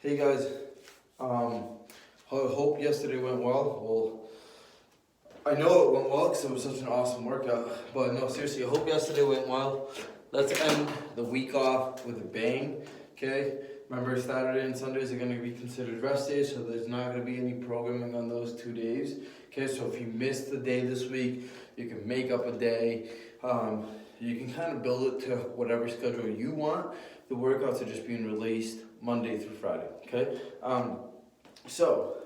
Hey guys, hope yesterday went well. I know it went well because it was such an awesome workout. But no, seriously, I hope yesterday went well. Let's end the week off with a bang, okay? Remember, Saturday and Sundays are going to be considered rest days, so there's not going to be any programming on those 2 days. Okay, so if you missed the day this week, you can make up a day. You can kind of build it to whatever schedule you want. The workouts are just being released Monday through Friday, okay? So,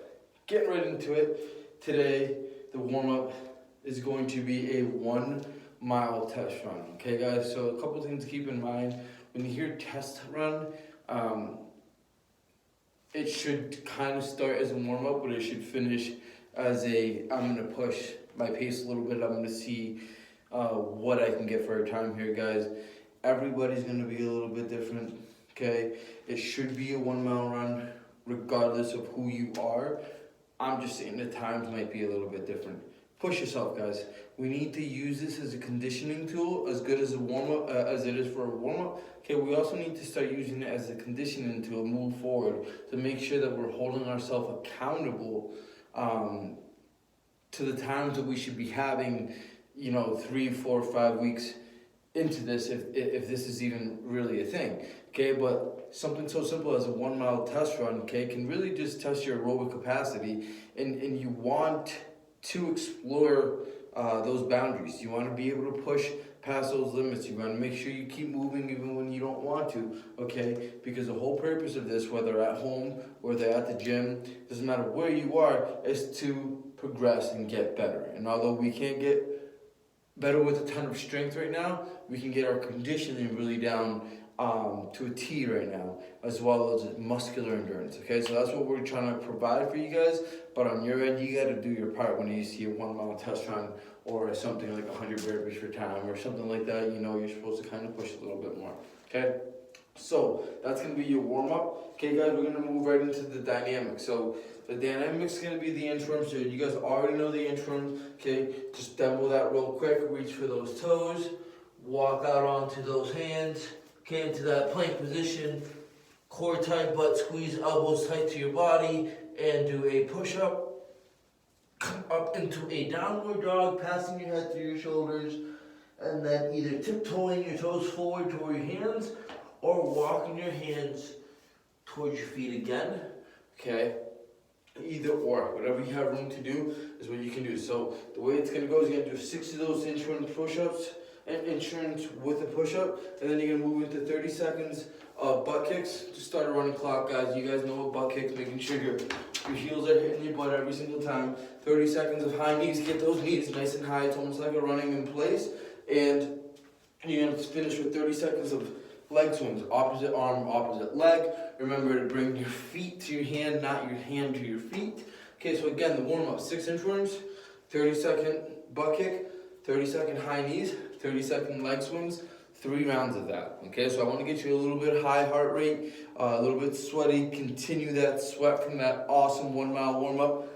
getting right into it, today the warm-up is going to be a 1 mile test run, okay guys? So a couple things to keep in mind. When you hear test run, it should kind of start as a warm-up, but it should finish as I'm gonna push my pace a little bit. I'm gonna see what I can get for a time here, guys. Everybody's gonna be a little bit different, okay? It should be a 1 mile run regardless of who you are. I'm just saying the times might be a little bit different. Push yourself, guys. We need to use this as a conditioning tool, as good as a warm-up as it is for a warm-up. Okay, we also need to start using it as a conditioning tool move forward to make sure that we're holding ourselves accountable to the times that we should be having, 3, 4, 5 weeks into this, if this is even really a thing. Okay, but something so simple as a 1 mile test run, okay, can really just test your aerobic capacity, and you want to explore those boundaries. You want to be able to push past those limits. You want to make sure you keep moving even when you don't want to, okay? Because the whole purpose of this, whether at home or whether at the gym, doesn't matter where you are, is to progress and get better. And although we can't get better with a ton of strength right now, we can get our conditioning really down to a T right now, as well as muscular endurance, okay? So that's what we're trying to provide for you guys, but on your end, you gotta do your part when you see a 1 mile test run or something like 100 burpees for time or something like that. You're supposed to kind of push a little bit more, okay? So that's gonna be your warm up. Okay guys, we're gonna move right into the dynamics. So the dynamics is gonna be the interims. So you guys already know the interims, okay? Just demo that real quick, reach for those toes, walk out onto those hands, okay, into that plank position, core tight, butt squeeze, elbows tight to your body, and do a push up, come up into a downward dog, passing your head through your shoulders, and then either tiptoeing your toes forward toward your hands, or walking your hands towards your feet again, okay? Either or, whatever you have room to do is what you can do. So the way it's gonna go is you're gonna do 6 of those insurance push-ups, and insurance with a push-up, and then you're gonna move into 30 seconds of butt kicks. Just start a running clock, guys. You guys know what butt kicks, making sure your heels are hitting your butt every single time. 30 seconds of high knees, get those knees nice and high. It's almost like a running in place. And you're gonna finish with 30 seconds of leg swings, opposite arm, opposite leg. Remember to bring your feet to your hand, not your hand to your feet. Okay, so again, the warm-up, 6 inchworms, 30-second butt kick, 30-second high knees, 30-second leg swings, 3 rounds of that. Okay, so I want to get you a little bit high heart rate, a little bit sweaty, continue that sweat from that awesome 1 mile warm-up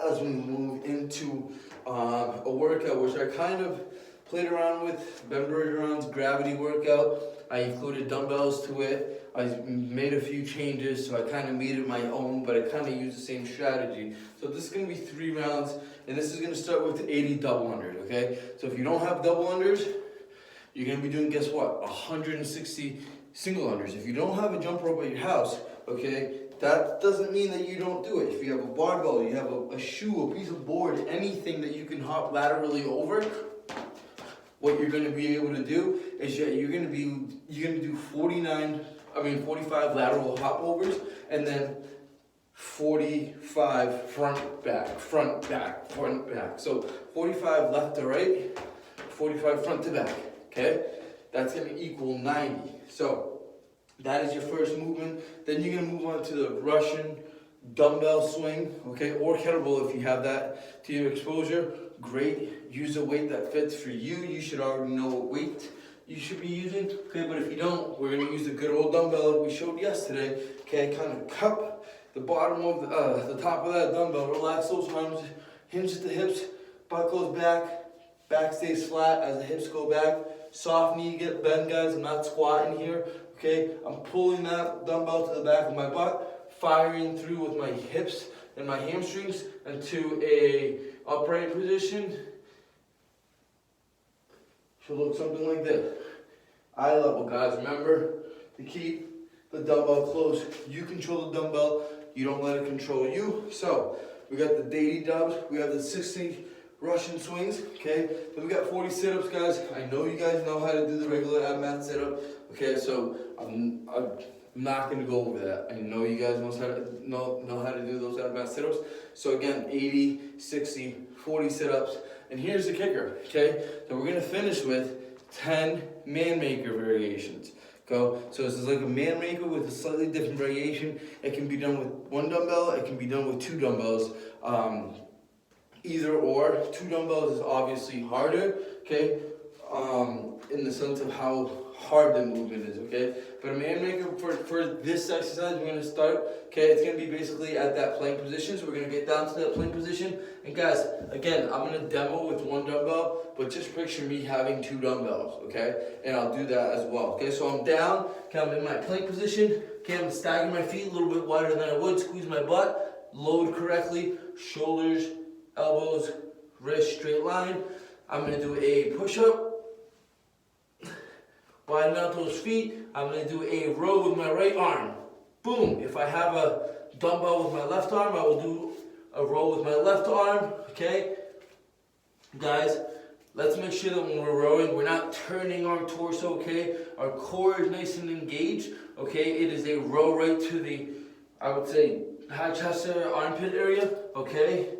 as we move into a workout, which I kind of played around with, Ben Bergeron's gravity workout. I included dumbbells to it. I made a few changes, so I kind of made it my own, but I kind of used the same strategy. So this is going to be 3 rounds, and this is going to start with 80 double unders, okay? So if you don't have double unders, you're going to be doing, guess what, 160 single unders. If you don't have a jump rope at your house, okay, that doesn't mean that you don't do it. If you have a barbell, you have a shoe, a piece of board, anything that you can hop laterally over, what you're going to be able to do is you're going to do 45 lateral hop overs, and then 45 front back. So 45 left to right, 45 front to back, okay? That's going to equal 90. So that is your first movement. Then you're going to move on to the Russian dumbbell swing, okay, or kettlebell if you have that to your exposure. Great. Use a weight that fits for you. You should already know what weight you should be using, okay, but if you don't, we're going to use the good old dumbbell like we showed yesterday, okay? Kind of cup the bottom of the top of that dumbbell, relax those arms, hinge at the hips, butt goes back stays flat as the hips go back, soft knee, get bend, guys. I'm not squatting here, okay? I'm pulling that dumbbell to the back of my butt, firing through with my hips and my hamstrings into a upright position. Should look something like this. Eye level, guys. Remember to keep the dumbbell close. You control the dumbbell. You don't let it control you. So we got the daily dubs. We have the 60 Russian swings. Okay. Then we got 40 sit-ups, guys. I know you guys know how to do the regular ab mat sit-up. Okay. So I'm not gonna go over that. I know you guys know how to do those ab mat sit-ups. So again, 80, 60, 40 sit-ups. And here's the kicker. Okay. So we're gonna finish with 10 man maker variations. Go. So this is like a man maker with a slightly different variation. It can be done with one dumbbell. It can be done with two dumbbells. Either or. Two dumbbells is obviously harder. Okay. In the sense of how hard the movement is. Okay. But a man maker for this exercise, we're gonna start. Okay. It's gonna be basically at that plank position. So we're gonna get down to that plank position. And guys, again, I'm gonna demo with one dumbbell, but just picture me having two dumbbells, okay? And I'll do that as well, okay? So I'm down, okay, I'm in my plank position, okay, I'm staggering my feet a little bit wider than I would, squeeze my butt, load correctly, shoulders, elbows, wrist, straight line. I'm gonna do a push-up, widen out those feet. I'm gonna do a row with my right arm. Boom, if I have a dumbbell with my left arm, I will do a row with my left arm, okay? Guys, let's make sure that when we're rowing, we're not turning our torso, okay? Our core is nice and engaged, okay? It is a row right to the, I would say, high chest area, armpit area, okay?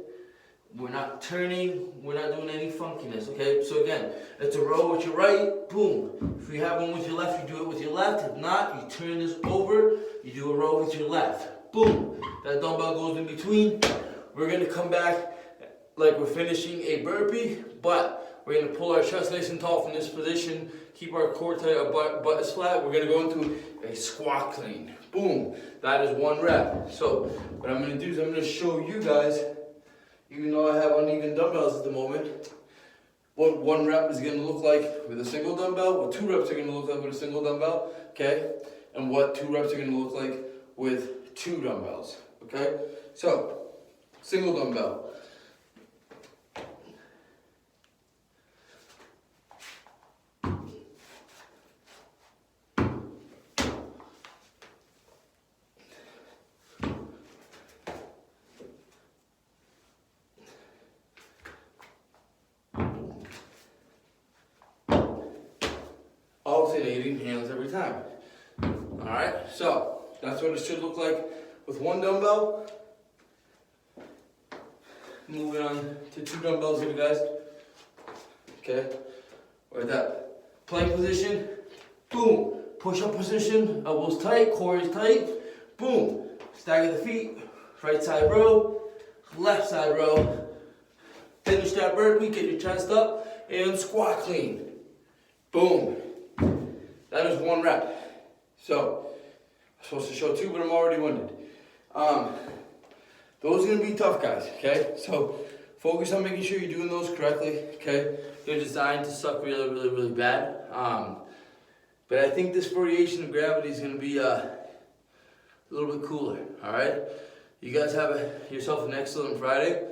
We're not turning, we're not doing any funkiness, okay? So again, it's a row with your right, boom. If you have one with your left, you do it with your left. If not, you turn this over, you do a row with your left, boom. That dumbbell goes in between. We're gonna come back like we're finishing a burpee, but we're gonna pull our chest nice and tall from this position, keep our core tight, our butt is flat. We're gonna go into a squat clean. Boom, that is one rep. So what I'm gonna do is I'm gonna show you guys, even though I have uneven dumbbells at the moment, what one rep is gonna look like with a single dumbbell, what 2 reps are gonna look like with a single dumbbell, okay? And what 2 reps are gonna look like with 2 dumbbells, okay? So, single dumbbell. Alternating hands every time. Alright, so that's what it should look like with one dumbbell. Moving on to 2 dumbbells here, guys. Okay, we're at that plank position. Boom, push-up position, elbows tight, core is tight. Boom, stagger the feet, right side row, left side row. Finish that burpee, get your chest up, and squat clean. Boom. That is 1 rep. So, I'm supposed to show 2, but I'm already winded. Those are gonna be tough, guys, okay? So, focus on making sure you're doing those correctly, okay? They're designed to suck really, really, really bad. But I think this variation of gravity is gonna be a little bit cooler, all right? You guys have yourself an excellent Friday.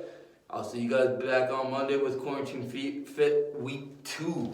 I'll see you guys back on Monday with Quarantine Fit Week 2.